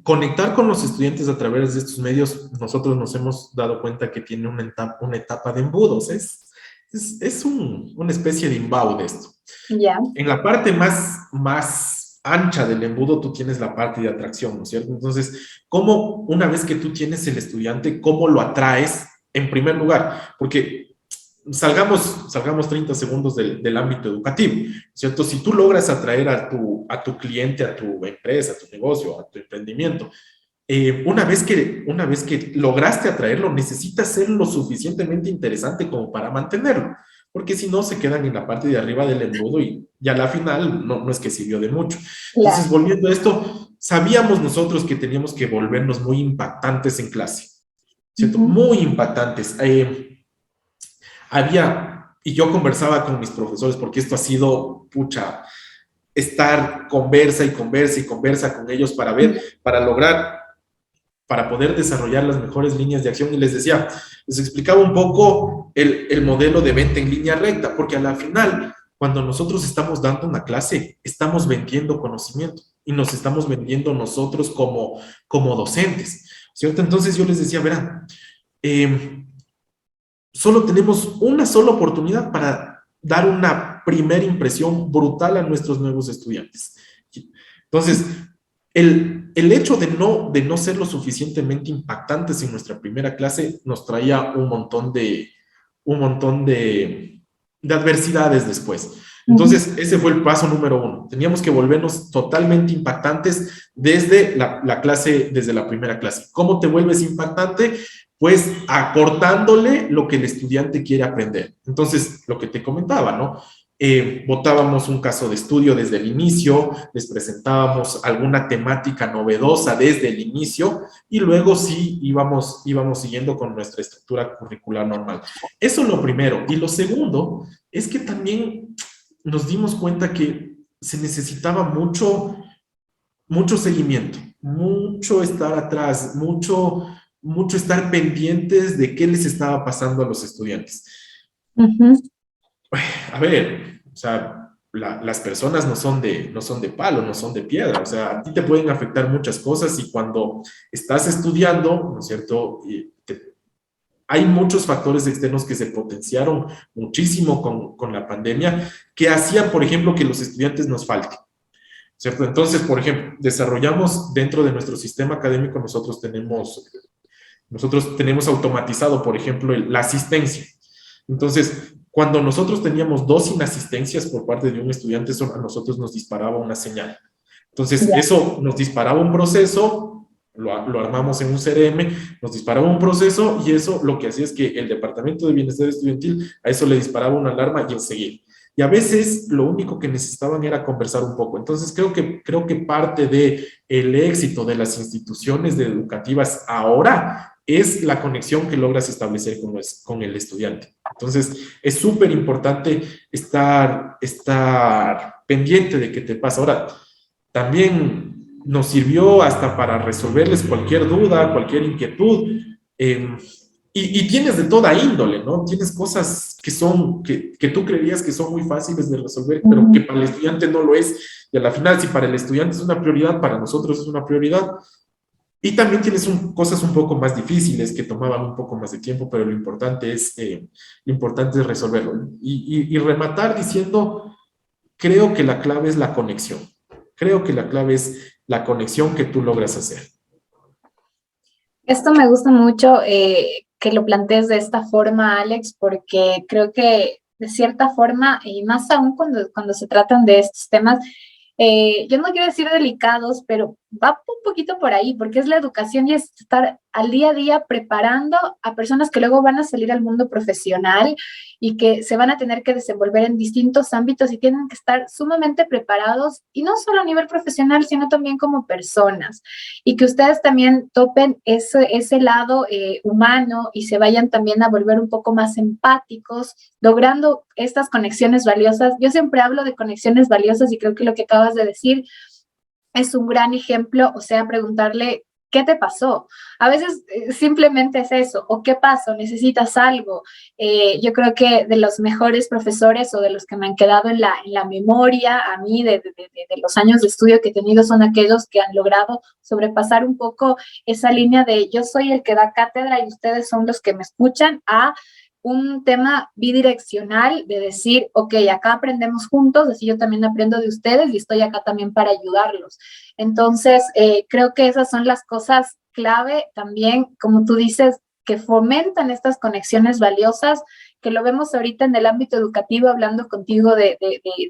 conectar con los estudiantes a través de estos medios, nosotros nos hemos dado cuenta que tiene una etapa de embudos, es una especie de inbound esto. Ya. En la parte más ancha del embudo, tú tienes la parte de atracción, ¿no es cierto? Entonces, una vez que tú tienes el estudiante, cómo lo atraes en primer lugar? Porque salgamos 30 segundos del ámbito educativo, ¿cierto? Si tú logras atraer a tu cliente, a tu empresa, a tu negocio, a tu emprendimiento, una vez que lograste atraerlo, necesitas ser lo suficientemente interesante como para mantenerlo, porque si no se quedan en la parte de arriba del embudo y a la final no es que sirvió de mucho. Entonces, volviendo a esto, sabíamos nosotros que teníamos que volvernos muy impactantes en clase, ¿cierto? Muy impactantes. Y yo conversaba con mis profesores, porque esto ha sido, estar conversa y conversa con ellos para poder desarrollar las mejores líneas de acción. Y les explicaba un poco el modelo de venta en línea recta, porque a la final, cuando nosotros estamos dando una clase, estamos vendiendo conocimiento y nos estamos vendiendo nosotros como docentes, ¿cierto? Entonces yo les decía, verán, eh, solo tenemos una sola oportunidad para dar una primera impresión brutal a nuestros nuevos estudiantes. Entonces, el hecho de no ser lo suficientemente impactantes en nuestra primera clase nos traía un montón de adversidades después. Entonces, ese fue el paso número uno. Teníamos que volvernos totalmente impactantes desde la clase, desde la primera clase. ¿Cómo te vuelves impactante? Pues acortándole lo que el estudiante quiere aprender. Entonces, lo que te comentaba, ¿no? Botábamos un caso de estudio desde el inicio, les presentábamos alguna temática novedosa desde el inicio y luego sí íbamos siguiendo con nuestra estructura curricular normal. Eso es lo primero. Y lo segundo es que también nos dimos cuenta que se necesitaba mucho seguimiento, mucho estar atrás, mucho estar pendientes de qué les estaba pasando a los estudiantes. A ver, o sea, las personas no son de palo, no son de piedra, o sea, a ti te pueden afectar muchas cosas y cuando estás estudiando, ¿no es cierto? Hay muchos factores externos que se potenciaron muchísimo con la pandemia que hacían, por ejemplo, que los estudiantes nos falten, ¿cierto? Entonces, por ejemplo, desarrollamos dentro de nuestro sistema académico, nosotros tenemos automatizado, por ejemplo, la asistencia. Entonces, cuando nosotros teníamos 2 inasistencias por parte de un estudiante, eso a nosotros nos disparaba una señal. Entonces, eso nos disparaba un proceso, lo armamos en un CRM, nos disparaba un proceso y eso lo que hacía es que el Departamento de Bienestar Estudiantil a eso le disparaba una alarma y enseguida. Y a veces lo único que necesitaban era conversar un poco. Entonces, creo que parte del éxito de las instituciones educativas ahora es la conexión que logras establecer con el estudiante. Entonces, es súper importante estar pendiente de qué te pasa. Ahora, también nos sirvió hasta para resolverles cualquier duda, cualquier inquietud. Y tienes de toda índole, ¿no? Tienes cosas que tú creerías que son muy fáciles de resolver, pero que para el estudiante no lo es. Y a la final, si para el estudiante es una prioridad, para nosotros es una prioridad. Y también tienes cosas un poco más difíciles que tomaban un poco más de tiempo, pero lo importante es resolverlo. Y rematar diciendo, creo que la clave es la conexión. Creo que la clave es la conexión que tú logras hacer. Esto me gusta mucho que lo plantees de esta forma, Alex, porque creo que de cierta forma, y más aún cuando se tratan de estos temas, yo no quiero decir delicados, pero va un poquito por ahí, porque es la educación y es estar al día a día preparando a personas que luego van a salir al mundo profesional y que se van a tener que desenvolver en distintos ámbitos y tienen que estar sumamente preparados, y no solo a nivel profesional, sino también como personas, y que ustedes también topen ese lado humano y se vayan también a volver un poco más empáticos, logrando estas conexiones valiosas. Yo siempre hablo de conexiones valiosas y creo que lo que acabas de decir es un gran ejemplo, o sea, preguntarle, ¿qué te pasó? A veces simplemente es eso, o ¿qué pasó? ¿Necesitas algo? Yo creo que de los mejores profesores o de los que me han quedado en la memoria a mí de los años de estudio que he tenido son aquellos que han logrado sobrepasar un poco esa línea de yo soy el que da cátedra y ustedes son los que me escuchan, a un tema bidireccional de decir, ok, acá aprendemos juntos, así yo también aprendo de ustedes y estoy acá también para ayudarlos. Entonces, creo que esas son las cosas clave también, como tú dices, que fomentan estas conexiones valiosas, que lo vemos ahorita en el ámbito educativo, hablando contigo de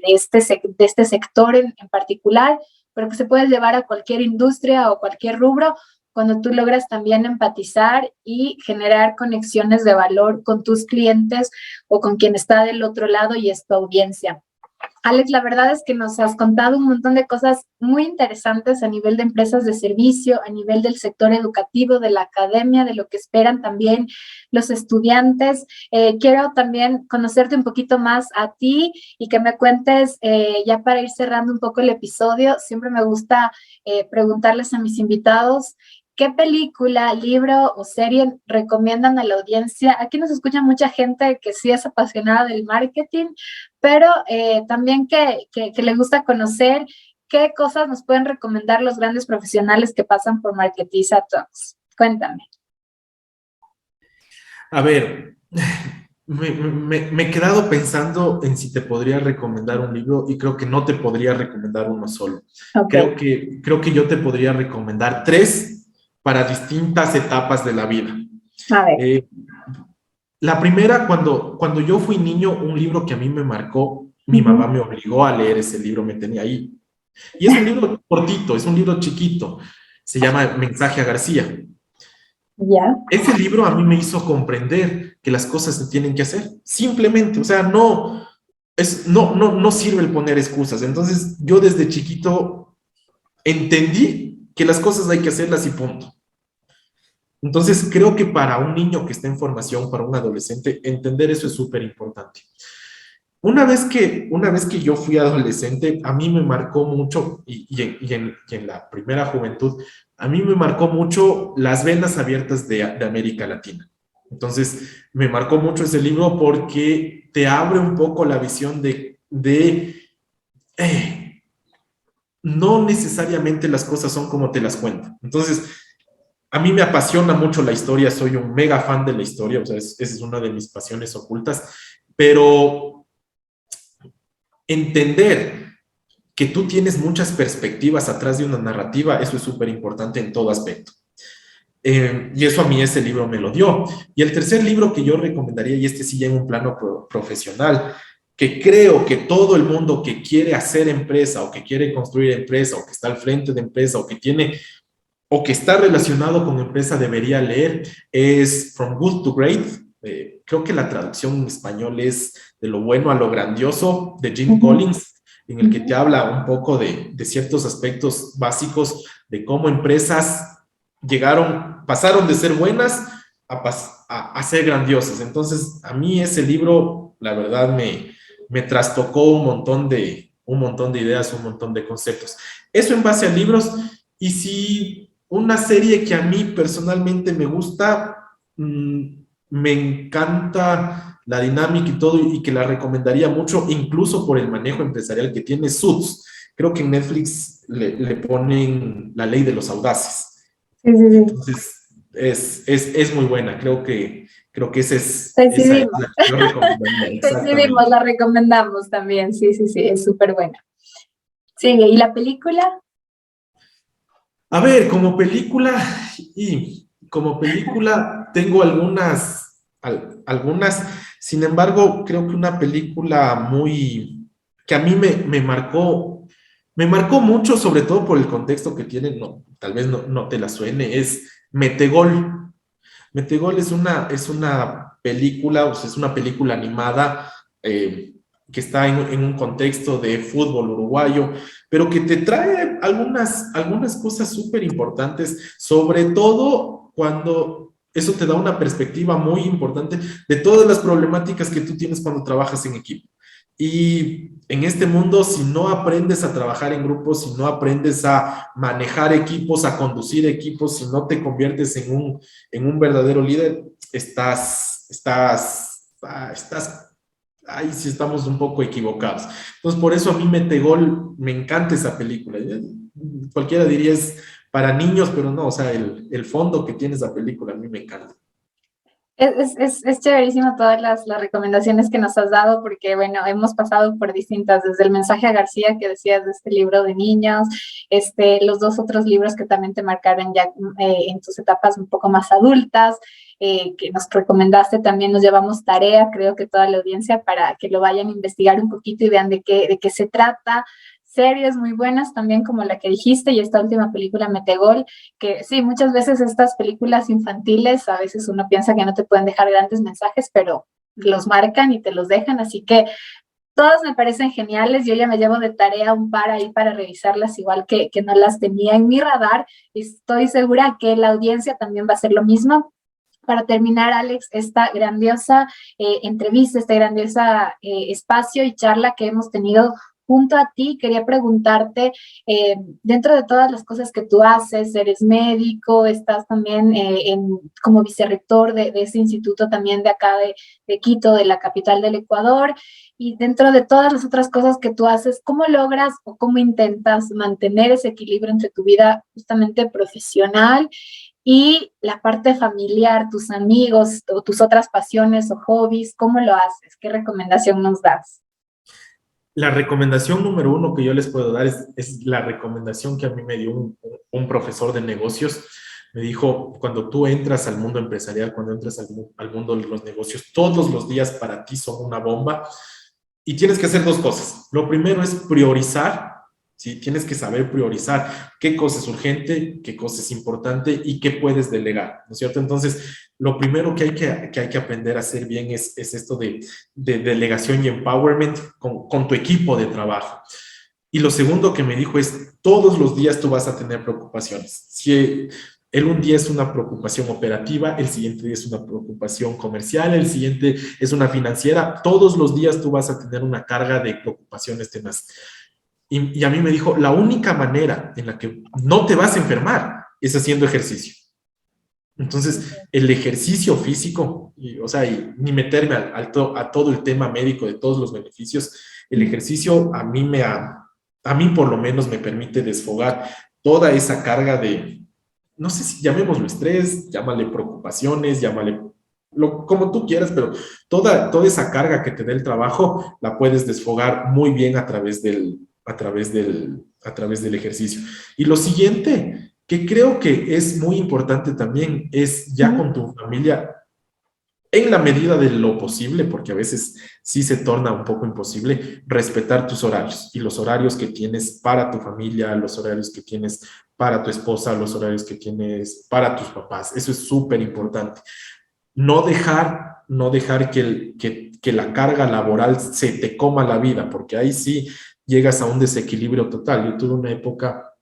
este sector en particular, pero que se puede llevar a cualquier industria o cualquier rubro, cuando tú logras también empatizar y generar conexiones de valor con tus clientes o con quien está del otro lado y es tu audiencia. Alex, la verdad es que nos has contado un montón de cosas muy interesantes a nivel de empresas de servicio, a nivel del sector educativo, de la academia, de lo que esperan también los estudiantes. Quiero también conocerte un poquito más a ti y que me cuentes, ya para ir cerrando un poco el episodio, siempre me gusta preguntarles a mis invitados ¿qué película, libro o serie recomiendan a la audiencia? Aquí nos escucha mucha gente que sí es apasionada del marketing, pero también que le gusta conocer qué cosas nos pueden recomendar los grandes profesionales que pasan por Marketiza Talks. Cuéntame. A ver, me he quedado pensando en si te podría recomendar un libro y creo que no te podría recomendar uno solo. Ok, Creo que yo te podría recomendar tres para distintas etapas de la vida. a ver. Eh, la primera, cuando yo fui niño, un libro que a mí me marcó, mi mamá Ujú. me obligó a leer ese libro, me tenía ahí. Y es un libro cortito, es un libro chiquito, se llama Mensaje a García. Ya. Ese libro a mí me hizo comprender que las cosas se tienen que hacer, simplemente, o sea, no sirve el poner excusas. Entonces, yo desde chiquito entendí que las cosas hay que hacerlas y punto. Entonces, creo que para un niño que está en formación, para un adolescente, entender eso es súper importante. Una vez que yo fui adolescente, a mí me marcó mucho, y en la primera juventud, a mí me marcó mucho las venas abiertas de América Latina. Entonces, me marcó mucho ese libro porque te abre un poco la visión eh, no necesariamente las cosas son como te las cuentan. Entonces, a mí me apasiona mucho la historia, soy un mega fan de la historia, o sea, esa es una de mis pasiones ocultas, pero entender que tú tienes muchas perspectivas atrás de una narrativa, eso es súper importante en todo aspecto. Y eso a mí ese libro me lo dio. Y el tercer libro que yo recomendaría, y este sí ya en un plano profesional, que creo que todo el mundo que quiere hacer empresa o que quiere construir empresa o que está al frente de empresa o que tiene o que está relacionado con empresa debería leer, es From Good to Great. Creo que la traducción en español es De lo bueno a lo grandioso, de Jim Ujú, Collins, en el que te ujú. habla un poco de ciertos aspectos básicos de cómo empresas pasaron de ser buenas a ser grandiosas. Entonces, a mí ese libro, la verdad, me trastocó un montón de ideas, un montón de conceptos. Eso en base a libros. Y si una serie que a mí personalmente me gusta, me encanta la dinámica y todo, y que la recomendaría mucho, incluso por el manejo empresarial que tiene Suits. Creo que en Netflix le ponen La Ley de los Audaces. Sí, sí, sí. Entonces, es muy buena. Creo que esa es Coincidimos. la que yo recomendaría, Coincidimos, exactamente. la recomendamos también. Sí, sí, sí, es súper buena. Sigue. ¿Y la película? A ver, como película tengo algunas, sin embargo, creo que una película que a mí me marcó mucho, sobre todo por el contexto que tiene, no, tal vez no te la suene, es Metegol. Metegol es una película, o sea, es una película animada que está en un contexto de fútbol uruguayo, pero que te trae algunas cosas súper importantes, sobre todo cuando eso te da una perspectiva muy importante de todas las problemáticas que tú tienes cuando trabajas en equipo. Y en este mundo, si no aprendes a trabajar en grupos, si no aprendes a manejar equipos, a conducir equipos, si no te conviertes en un verdadero líder, ahí sí estamos un poco equivocados. Entonces, por eso a mí Metegol, me encanta esa película. Cualquiera diría es para niños, pero no, o sea, el fondo que tiene esa película a mí me encanta. Es chéverísimo todas las recomendaciones que nos has dado, porque bueno, hemos pasado por distintas, desde el mensaje a García que decías de este libro de niños, los dos otros libros que también te marcaron ya en tus etapas un poco más adultas, que nos recomendaste, también nos llevamos tarea, creo que toda la audiencia, para que lo vayan a investigar un poquito y vean de qué se trata. Series muy buenas también como la que dijiste y esta última película Metegol, que sí, muchas veces estas películas infantiles, a veces uno piensa que no te pueden dejar grandes mensajes, pero los marcan y te los dejan, así que todas me parecen geniales. Yo ya me llevo de tarea un par ahí para revisarlas, igual que no las tenía en mi radar. Estoy segura que la audiencia también va a hacer lo mismo. Para terminar, Alex, esta grandiosa entrevista, este grandiosa espacio y charla que hemos tenido junto a ti, quería preguntarte, dentro de todas las cosas que tú haces, eres médico, estás también como vicerrector de ese instituto también de acá de Quito, de la capital del Ecuador, y dentro de todas las otras cosas que tú haces, ¿cómo logras o cómo intentas mantener ese equilibrio entre tu vida justamente profesional y la parte familiar, tus amigos o tus otras pasiones o hobbies? ¿Cómo lo haces? ¿Qué recomendación nos das? La recomendación número uno que yo les puedo dar es la recomendación que a mí me dio un profesor de negocios. Me dijo, cuando tú entras al mundo empresarial, cuando entras al mundo de los negocios, todos los días para ti son una bomba y tienes que hacer dos cosas. Lo primero es priorizar, ¿sí? Tienes que saber priorizar qué cosa es urgente, qué cosa es importante y qué puedes delegar, ¿no es cierto? Entonces, lo primero que hay que aprender a hacer bien es esto de delegación y empowerment con tu equipo de trabajo. Y lo segundo que me dijo es, todos los días tú vas a tener preocupaciones. Si el un día es una preocupación operativa, el siguiente día es una preocupación comercial, el siguiente es una financiera, todos los días tú vas a tener una carga de preocupaciones temas. Y a mí me dijo, la única manera en la que no te vas a enfermar es haciendo ejercicio. Entonces, el ejercicio físico, o sea, y ni meterme a todo el tema médico de todos los beneficios, el ejercicio a mí por lo menos me permite desfogar toda esa carga de, no sé si llamémoslo estrés, llámale preocupaciones, llámale como tú quieras, pero toda esa carga que te da el trabajo la puedes desfogar muy bien a través del ejercicio. Y lo siguiente, que creo que es muy importante también, es ya con tu familia, en la medida de lo posible, porque a veces sí se torna un poco imposible, respetar tus horarios y los horarios que tienes para tu familia, los horarios que tienes para tu esposa, los horarios que tienes para tus papás. Eso es súper importante. No dejar que la carga laboral se te coma la vida, porque ahí sí llegas a un desequilibrio total. Yo tuve una época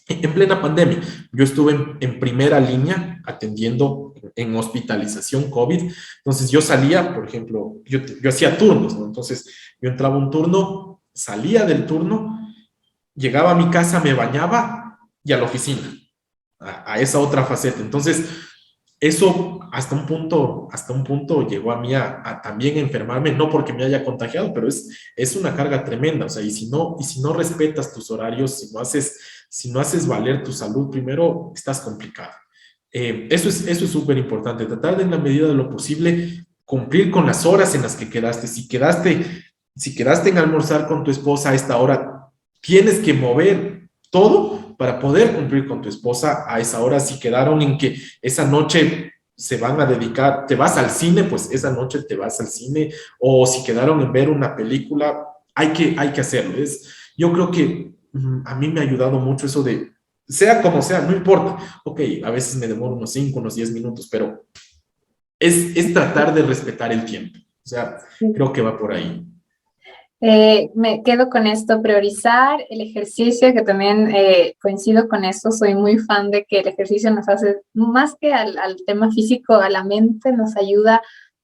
en plena pandemia. Yo estuve en primera línea atendiendo en hospitalización COVID. Entonces yo salía, por ejemplo, yo hacía turnos, ¿no? Entonces yo entraba un turno, salía del turno, llegaba a mi casa, me bañaba y a la oficina, a esa otra faceta. Entonces, eso hasta un punto llegó a mí a también enfermarme, no porque me haya contagiado, pero es una carga tremenda. O sea, y si no respetas tus horarios, si no haces valer tu salud primero, estás complicado. Eso es súper importante, tratar de en la medida de lo posible cumplir con las horas en las que quedaste. Si quedaste en almorzar con tu esposa a esta hora, tienes que mover todo para poder cumplir con tu esposa a esa hora. Si quedaron en que esa noche se van a dedicar, te vas al cine, pues esa noche te vas al cine, o si quedaron en ver una película, hay que hacerlo. Yo creo que a mí me ha ayudado mucho eso de, sea como sea, no importa. Ok, a veces me demoro unos 5, unos 10 minutos, pero es tratar de respetar el tiempo. O sea, creo que va por ahí. Me quedo con esto, priorizar el ejercicio, que también coincido con eso, soy muy fan de que el ejercicio nos hace, más que al tema físico, a la mente, nos ayuda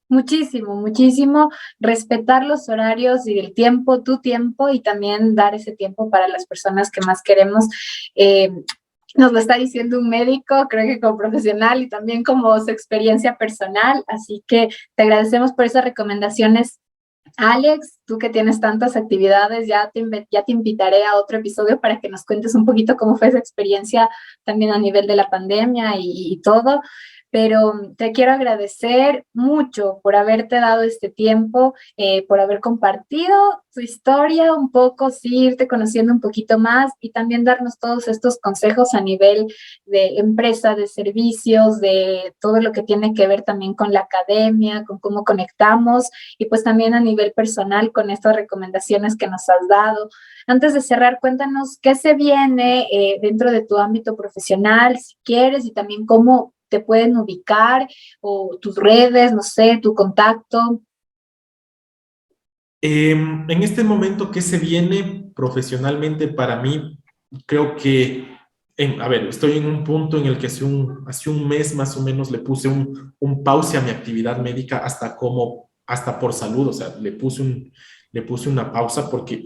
muchísimo, muchísimo, respetar los horarios y el tiempo, tu tiempo, y también dar ese tiempo para las personas que más queremos. Nos lo está diciendo un médico, creo que como profesional y también como su experiencia personal, así que te agradecemos por esas recomendaciones. Alex, tú que tienes tantas actividades, ya te invitaré a otro episodio para que nos cuentes un poquito cómo fue esa experiencia también a nivel de la pandemia y todo. Pero te quiero agradecer mucho por haberte dado este tiempo, por haber compartido tu historia un poco, sí, irte conociendo un poquito más y también darnos todos estos consejos a nivel de empresa, de servicios, de todo lo que tiene que ver también con la academia, con cómo conectamos y pues también a nivel personal con estas recomendaciones que nos has dado. Antes de cerrar, cuéntanos qué se viene dentro de tu ámbito profesional, si quieres, y también cómo te pueden ubicar o tus redes, no sé, tu contacto. En este momento que se viene profesionalmente para mí, creo que, a ver, estoy en un punto en el que hace un mes más o menos le puse un pause a mi actividad médica hasta por salud, o sea, le puse una pausa porque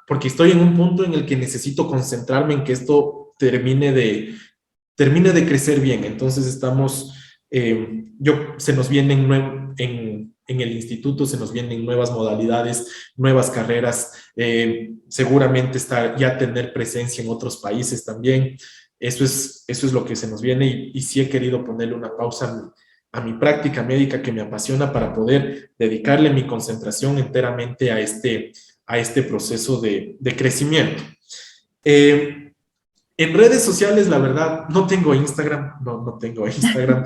porque estoy en un punto en el que necesito concentrarme en que esto termine de crecer bien. Entonces se nos vienen en el instituto, se nos vienen nuevas modalidades, nuevas carreras, seguramente ya tener presencia en otros países también. Eso es lo que se nos viene y sí he querido ponerle una pausa a mi práctica médica que me apasiona para poder dedicarle mi concentración enteramente a este proceso de crecimiento. En redes sociales, la verdad, no tengo Instagram, no tengo Instagram.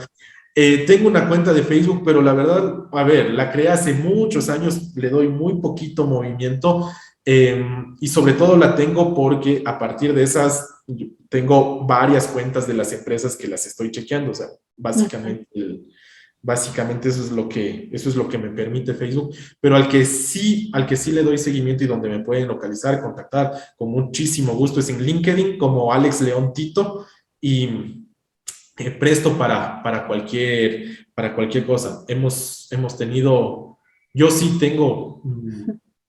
Tengo una cuenta de Facebook, pero la verdad, a ver, la creé hace muchos años, le doy muy poquito movimiento y sobre todo la tengo porque a partir de esas tengo varias cuentas de las empresas que las estoy chequeando, o sea, básicamente eso es lo que me permite Facebook, pero al que sí le doy seguimiento y donde me pueden localizar, contactar con muchísimo gusto es en LinkedIn como Alex León Tito y presto para cualquier cosa. Hemos tenido, yo sí tengo,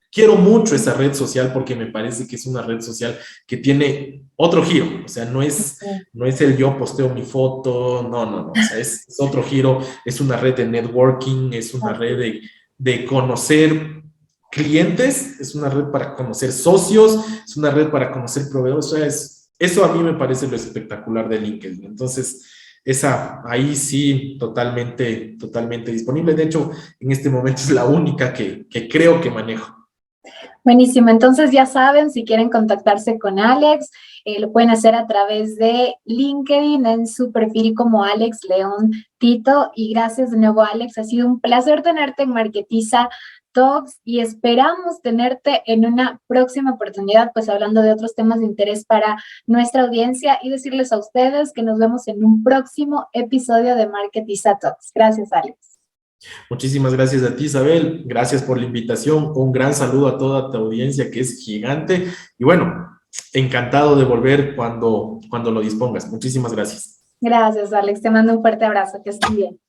quiero mucho esa red social porque me parece que es una red social que tiene otro giro, o sea, no es el yo posteo mi foto, no, o sea, es otro giro, es una red de networking, es una red de conocer clientes, es una red para conocer socios, es una red para conocer proveedores, o sea, eso a mí me parece lo espectacular de LinkedIn. Entonces, ahí sí, totalmente disponible. De hecho, en este momento es la única que creo que manejo. Buenísimo, entonces ya saben, si quieren contactarse con Alex, lo pueden hacer a través de LinkedIn en su perfil como Alex León Tito. Y gracias de nuevo, Alex, ha sido un placer tenerte en Marketiza Talks y esperamos tenerte en una próxima oportunidad, pues hablando de otros temas de interés para nuestra audiencia y decirles a ustedes que nos vemos en un próximo episodio de Marketiza Talks. Gracias, Alex. Muchísimas gracias a ti, Isabel. Gracias por la invitación. Un gran saludo a toda tu audiencia que es gigante. Y bueno, encantado de volver cuando lo dispongas. Muchísimas gracias. Gracias, Alex. Te mando un fuerte abrazo. Que estés bien.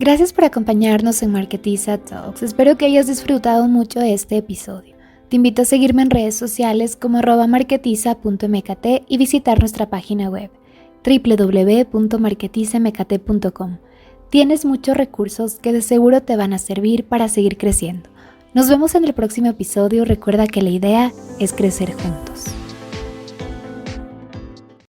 Gracias por acompañarnos en Marketiza Talks. Espero que hayas disfrutado mucho de este episodio. Te invito a seguirme en redes sociales como @marketiza.mkt y visitar nuestra página web www.marketizamkt.com. Tienes muchos recursos que de seguro te van a servir para seguir creciendo. Nos vemos en el próximo episodio. Recuerda que la idea es crecer juntos.